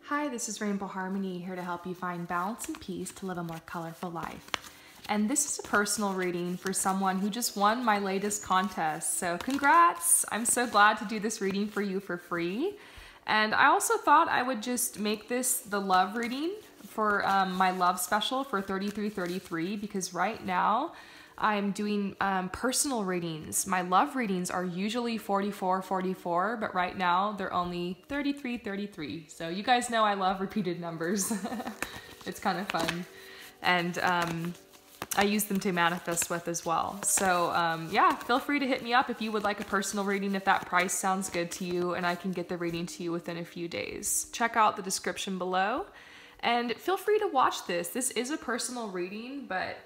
Hi, this is Rainbow Harmony, here to help you find balance and peace to live a more colorful life. And this is a personal reading for someone who just won my latest contest. So congrats! I'm so glad to do this reading for you for free. And I also thought I would just make this the love reading for my love special for 3333, because right now I'm doing personal readings. My love readings are usually 4444, but right now they're only 3333. So you guys know I love repeated numbers. It's kind of fun. And I use them to manifest with as well. So yeah, feel free to hit me up if you would like a personal reading, if that price sounds good to you, and I can get the reading to you within a few days. Check out the description below and feel free to watch this. This is a personal reading, but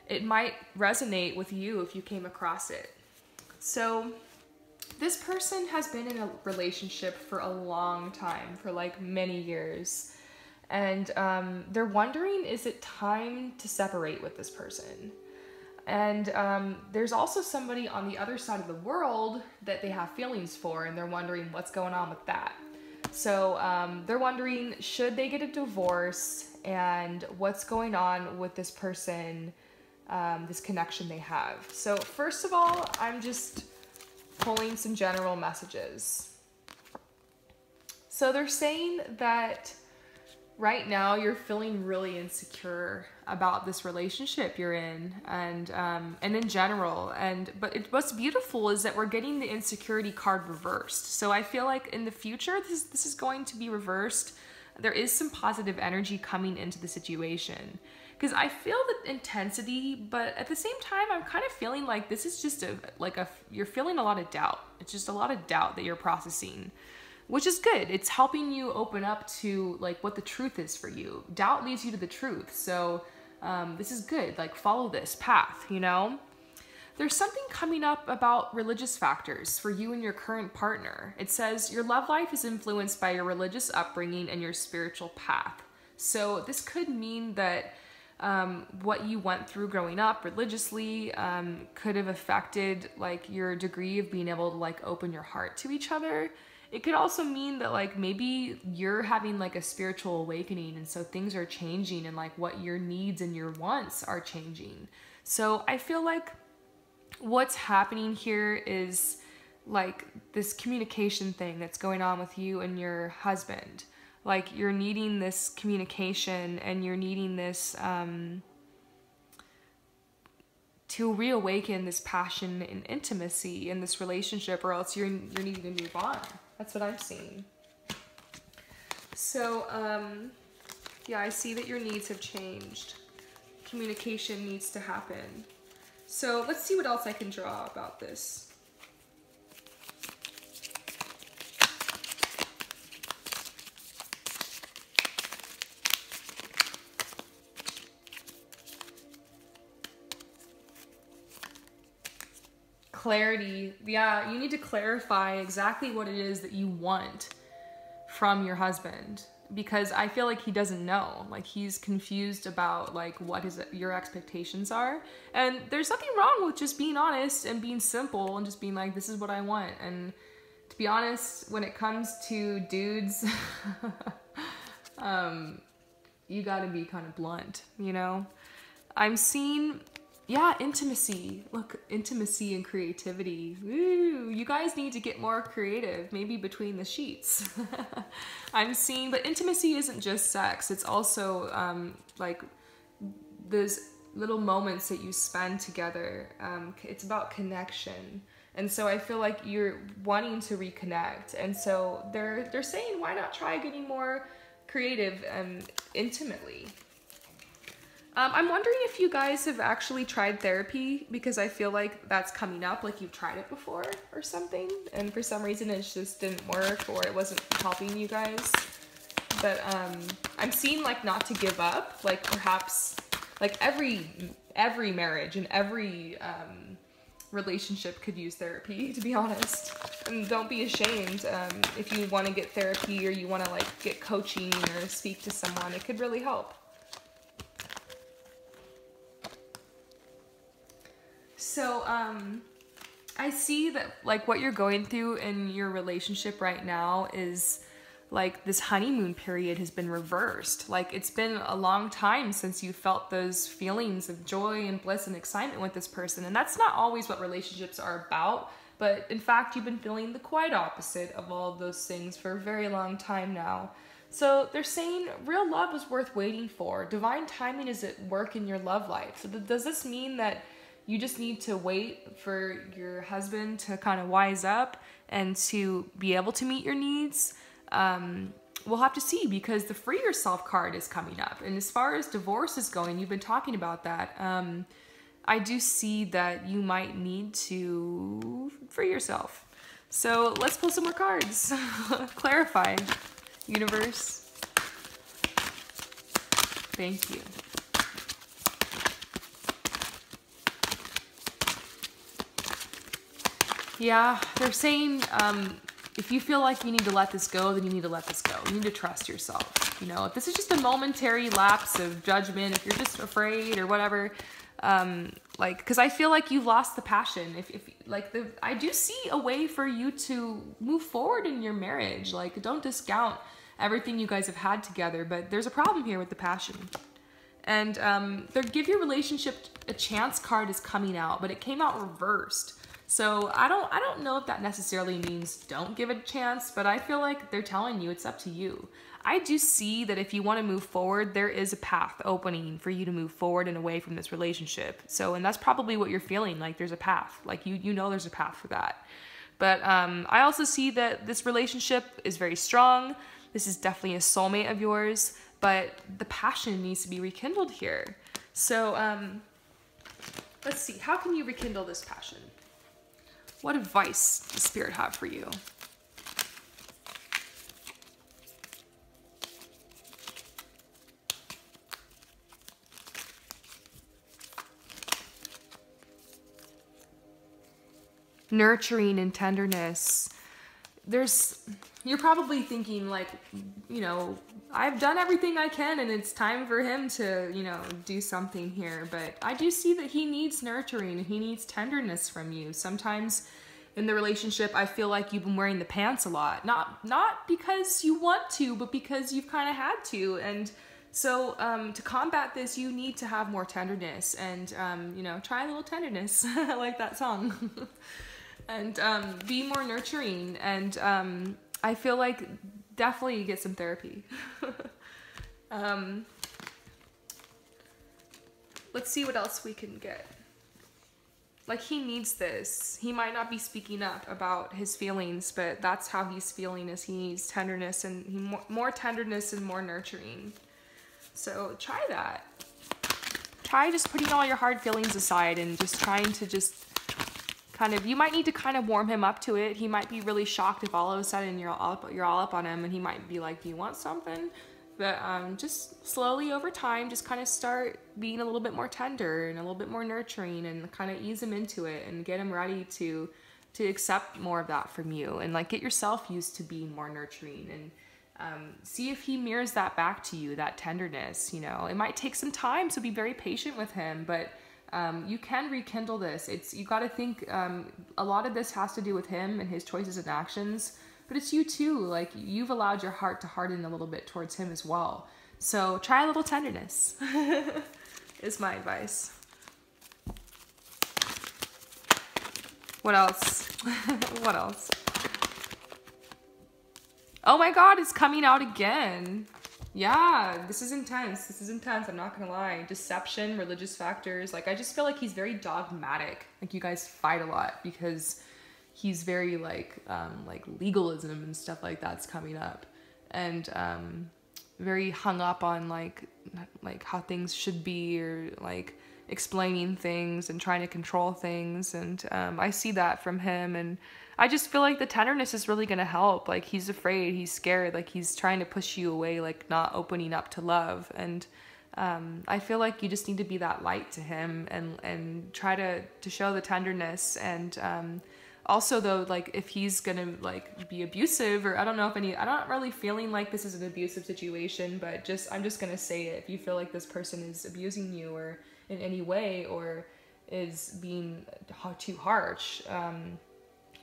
it might resonate with you if you came across it. So this person has been in a relationship for a long time, for like many years. And they're wondering, is it time to separate with this person? And there's also somebody on the other side of the world that they have feelings for, and they're wondering what's going on with that. So they're wondering, should they get a divorce, and what's going on with this person, this connection they have. So first of all, I'm just pulling some general messages. So they're saying that right now you're feeling really insecure about this relationship you're in, and in general. But what's beautiful is that we're getting the insecurity card reversed. So I feel like in the future this is going to be reversed. There is some positive energy coming into the situation, because I feel the intensity, but at the same time I'm kind of feeling like this is just you're feeling a lot of doubt. It's just a lot of doubt that you're processing, which is good. It's helping you open up to like what the truth is for you. Doubt leads you to the truth. So this is good. Like, follow this path, you know? There's something coming up about religious factors for you and your current partner. It says your love life is influenced by your religious upbringing and your spiritual path. So this could mean that what you went through growing up religiously could have affected like your degree of being able to like open your heart to each other. It could also mean that like maybe you're having like a spiritual awakening, and so things are changing, and like what your needs and your wants are changing. So I feel like what's happening here is like this communication thing that's going on with you and your husband. Like, you're needing this communication, and you're needing this to reawaken this passion and intimacy in this relationship, or else you're needing to move on. That's what I'm seeing. So yeah, I see that your needs have changed. Communication needs to happen. So let's see what else I can draw about this. Clarity. Yeah, you need to clarify exactly what it is that you want from your husband, because I feel like he doesn't know. Like, he's confused about like what your expectations are. And there's nothing wrong with just being honest and being simple and just being like, this is what I want. And to be honest, when it comes to dudes, you gotta be kind of blunt, you know? I'm seeing, yeah, intimacy. Look, intimacy and creativity. Woo, you guys need to get more creative, maybe between the sheets. I'm seeing, but intimacy isn't just sex. It's also like those little moments that you spend together. It's about connection. And so I feel like you're wanting to reconnect. And so they're saying, why not try getting more creative intimately? I'm wondering if you guys have actually tried therapy, because I feel like that's coming up, like you've tried it before or something, and for some reason it just didn't work, or it wasn't helping you guys. But I'm seeing like not to give up, like perhaps like every marriage and every relationship could use therapy, to be honest. And don't be ashamed if you want to get therapy, or you want to like get coaching or speak to someone. It could really help. So, I see that like what you're going through in your relationship right now is like this honeymoon period has been reversed. Like it's been a long time since you felt those feelings of joy and bliss and excitement with this person. And that's not always what relationships are about. But in fact, you've been feeling the quite opposite of all of those things for a very long time now. So they're saying real love is worth waiting for. Divine timing is at work in your love life. So does this mean that you just need to wait for your husband to kind of wise up and to be able to meet your needs? We'll have to see, because the Free Yourself card is coming up. And as far as divorce is going, you've been talking about that. I do see that you might need to free yourself. So let's pull some more cards. Clarify, universe. Thank you. Yeah, they're saying if you feel like you need to let this go, then you need to let this go. You need to trust yourself. You know, if this is just a momentary lapse of judgment, if you're just afraid or whatever, like, because I feel like you've lost the passion. I do see a way for you to move forward in your marriage. Like, don't discount everything you guys have had together, but there's a problem here with the passion. And the Give Your Relationship a Chance card is coming out, but it came out reversed. So I don't know if that necessarily means don't give it a chance, but I feel like they're telling you it's up to you. I do see that if you want to move forward, there is a path opening for you to move forward and away from this relationship. So, and that's probably what you're feeling, like there's a path, like you know there's a path for that. But I also see that this relationship is very strong. This is definitely a soulmate of yours, but the passion needs to be rekindled here. So let's see, how can you rekindle this passion? What advice does Spirit have for you? Nurturing and tenderness. You're probably thinking like, you know, I've done everything I can and it's time for him to, you know, do something here. But I do see that he needs nurturing and he needs tenderness from you. Sometimes in the relationship, I feel like you've been wearing the pants a lot. Not because you want to, but because you've kind of had to. And so to combat this, you need to have more tenderness and, you know, try a little tenderness. I like that song. And be more nurturing. And I feel like definitely get some therapy. Let's see what else we can get. Like, he needs this. He might not be speaking up about his feelings, but that's how he's feeling, is he needs tenderness and more tenderness and more nurturing. So try that. Try just putting all your hard feelings aside and just trying to just kind of, you might need to kind of warm him up to it. He might be really shocked if all of a sudden you're all up on him, and he might be like, do you want something? But just slowly over time, just kind of start being a little bit more tender and a little bit more nurturing, and kind of ease him into it and get him ready to accept more of that from you, and like get yourself used to being more nurturing, and see if he mirrors that back to you, that tenderness. You know, it might take some time, so be very patient with him, but you can rekindle this. You got to think a lot of this has to do with him and his choices and actions, but it's you too. Like, you've allowed your heart to harden a little bit towards him as well. So try a little tenderness is my advice. What else? What else? Oh my God, it's coming out again. Yeah, this is intense. This is intense. I'm not gonna lie. Deception, religious factors. Like, I just feel like he's very dogmatic. Like, you guys fight a lot because he's very like legalism and stuff like that's coming up, and very hung up on like how things should be, or like explaining things and trying to control things. And I see that from him, and I just feel like the tenderness is really gonna help. Like, he's afraid, he's scared, like he's trying to push you away, like not opening up to love. And I feel like you just need to be that light to him and try to show the tenderness. And also though, like, if he's gonna like be abusive, or I'm not really feeling like this is an abusive situation, but I'm just gonna say it. If you feel like this person is abusing you or in any way, or is being too harsh,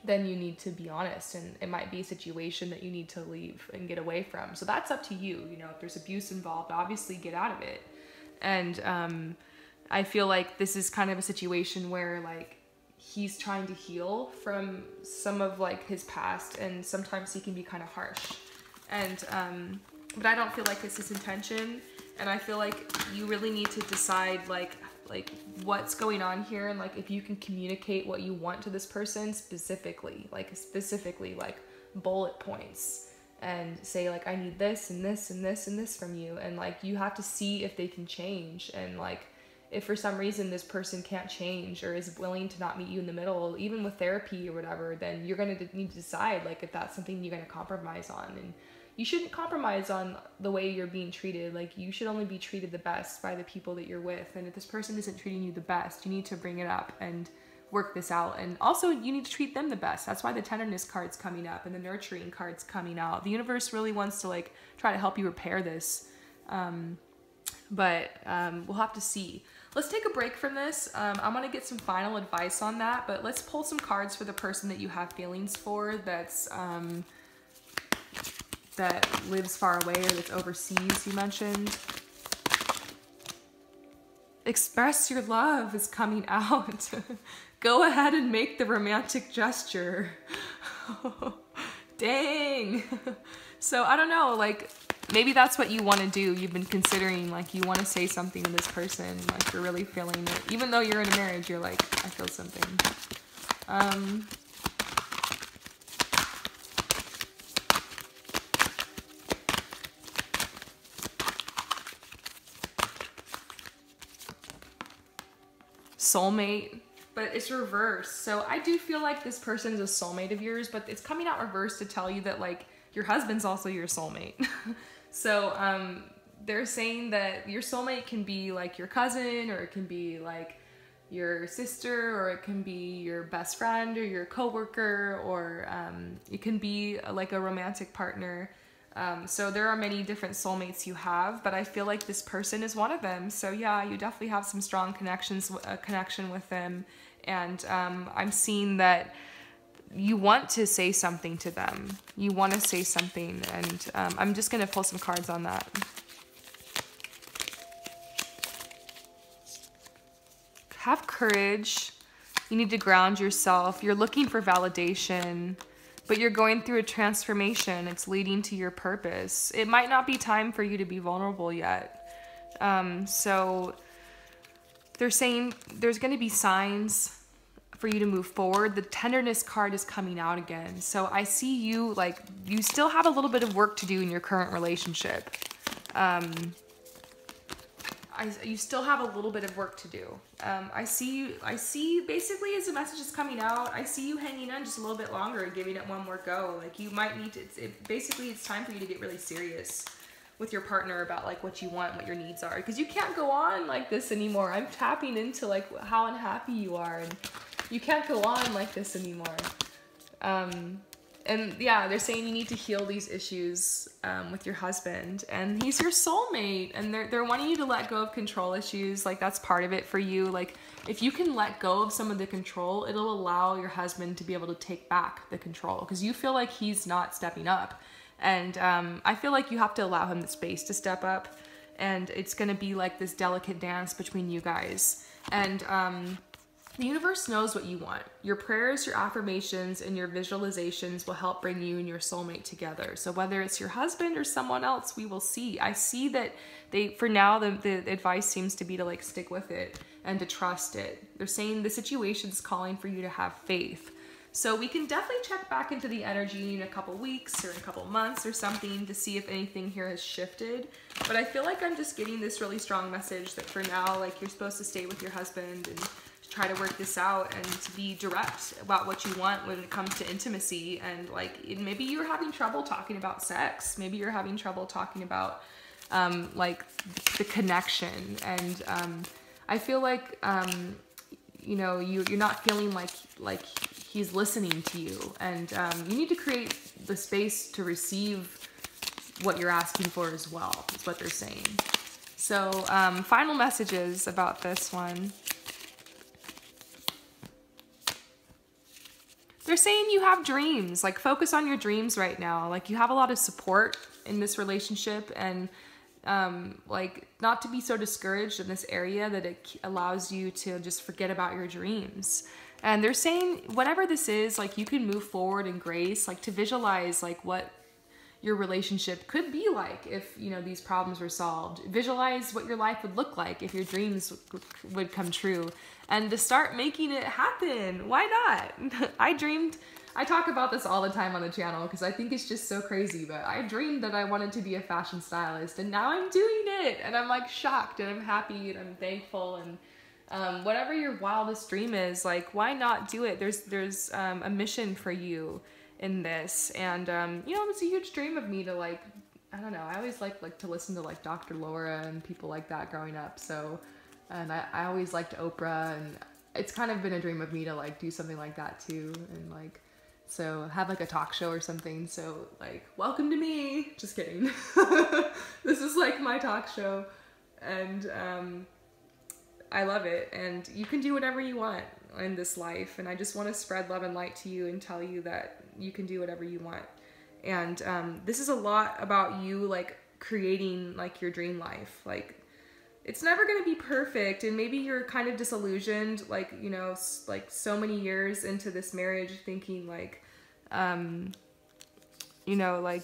then you need to be honest, and it might be a situation that you need to leave and get away from. So that's up to you. You know, if there's abuse involved, obviously get out of it. And I feel like this is kind of a situation where like he's trying to heal from some of like his past, and sometimes he can be kind of harsh. And but I don't feel like it's his intention, and I feel like you really need to decide like what's going on here, and like if you can communicate what you want to this person specifically like bullet points, and say like, I need this and this and this and this from you, and like you have to see if they can change. And like if for some reason this person can't change or is willing to not meet you in the middle, even with therapy or whatever, then you're going to need to decide like if that's something you're going to compromise on. And you shouldn't compromise on the way you're being treated. Like you should only be treated the best by the people that you're with. And if this person isn't treating you the best, you need to bring it up and work this out. And also you need to treat them the best. That's why the tenderness card's coming up and the nurturing card's coming out. The universe really wants to like try to help you repair this. But we'll have to see. Let's take a break from this. I'm gonna get some final advice on that, but let's pull some cards for the person that you have feelings for that's that lives far away or that's overseas, you mentioned. Express your love is coming out. Go ahead and make the romantic gesture. Dang. So I don't know, like maybe that's what you want to do. You've been considering, like you want to say something to this person, like you're really feeling it. Even though you're in a marriage, you're like, I feel something. Soulmate, but it's reversed. So I do feel like this person is a soulmate of yours, but it's coming out reversed to tell you that like your husband's also your soulmate. So they're saying that your soulmate can be like your cousin, or it can be like your sister, or it can be your best friend or your coworker, or it can be like a romantic partner. So there are many different soulmates you have, but I feel like this person is one of them. So yeah, you definitely have some strong connection with them. And I'm seeing that you want to say something to them. You want to say something, and I'm just going to pull some cards on that. Have courage. You need to ground yourself. You're looking for validation, but you're going through a transformation. It's leading to your purpose. It might not be time for you to be vulnerable yet. So they're saying there's going to be signs for you to move forward. The tenderness card is coming out again. So I see you like you still have a little bit of work to do in your current relationship. You still have a little bit of work to do. I see basically as the message is coming out, I see you hanging on just a little bit longer and giving it one more go. Like you might need to, basically it's time for you to get really serious with your partner about like what you want, what your needs are. Because you can't go on like this anymore. I'm tapping into like how unhappy you are, and you can't go on like this anymore. And yeah, they're saying you need to heal these issues with your husband, and he's your soulmate, and they're wanting you to let go of control issues. Like that's part of it for you. Like if you can let go of some of the control, it'll allow your husband to be able to take back the control, because you feel like he's not stepping up. And I feel like you have to allow him the space to step up, and it's gonna be like this delicate dance between you guys. And the universe knows what you want. Your prayers, your affirmations, and your visualizations will help bring you and your soulmate together. So whether it's your husband or someone else, we will see. I see that for now, the advice seems to be to like stick with it and to trust it. They're saying the situation's calling for you to have faith. So we can definitely check back into the energy in a couple weeks or in a couple months or something to see if anything here has shifted. But I feel like I'm just getting this really strong message that for now, like you're supposed to stay with your husband and try to work this out, and to be direct about what you want when it comes to intimacy. And like maybe you're having trouble talking about sex. Maybe you're having trouble talking about like the connection. And I feel like you know, you're not feeling like he's listening to you, and you need to create the space to receive what you're asking for as well, is what they're saying. So final messages about this one. they're saying you have dreams. Like, focus on your dreams right now. Like, you have a lot of support in this relationship, and like, not to be so discouraged in this area that it allows you to just forget about your dreams. And they're saying whatever this is, like, you can move forward in grace, like to visualize like what your relationship could be like if, you know, these problems were solved. Visualize what your life would look like if your dreams would come true, and to start making it happen. Why not? I talk about this all the time on the channel because I think it's just so crazy, but I dreamed that I wanted to be a fashion stylist, and now I'm doing it, and I'm like shocked, and I'm happy, and I'm thankful, and whatever your wildest dream is, like, why not do it? There's a mission for you in this, and you know, it's a huge dream of me to, like, I don't know, I always like to listen to like Dr. Laura and people like that growing up, so, and I always liked Oprah, and it's kind of been a dream of me to like do something like that too, and like, so have like a talk show or something. So like, welcome to me. Just kidding. This is like my talk show, and I love it, and you can do whatever you want in this life, and I just want to spread love and light to you and tell you that you can do whatever you want. And this is a lot about you, like, creating like your dream life. Like, it's never going to be perfect, and maybe you're kind of disillusioned, like, you know, like so many years into this marriage, thinking like, you know, like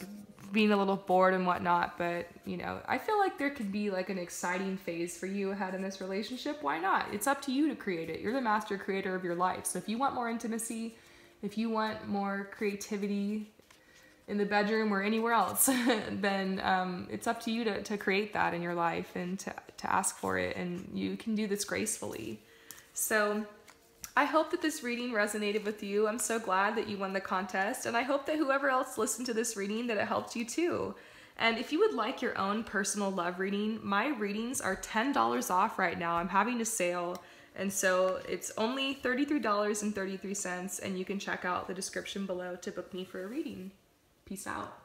being a little bored and whatnot, but, you know, I feel like there could be like an exciting phase for you ahead in this relationship. Why not? It's up to you to create it. You're the master creator of your life. So if you want more intimacy, if you want more creativity in the bedroom or anywhere else, then it's up to you to create that in your life, and to ask for it, and you can do this gracefully. So I hope that this reading resonated with you. I'm so glad that you won the contest, and I hope that whoever else listened to this reading, that it helped you too. And if you would like your own personal love reading, my readings are $10 off right now. I'm having a sale, and so it's only $33.33, and you can check out the description below to book me for a reading. Peace out.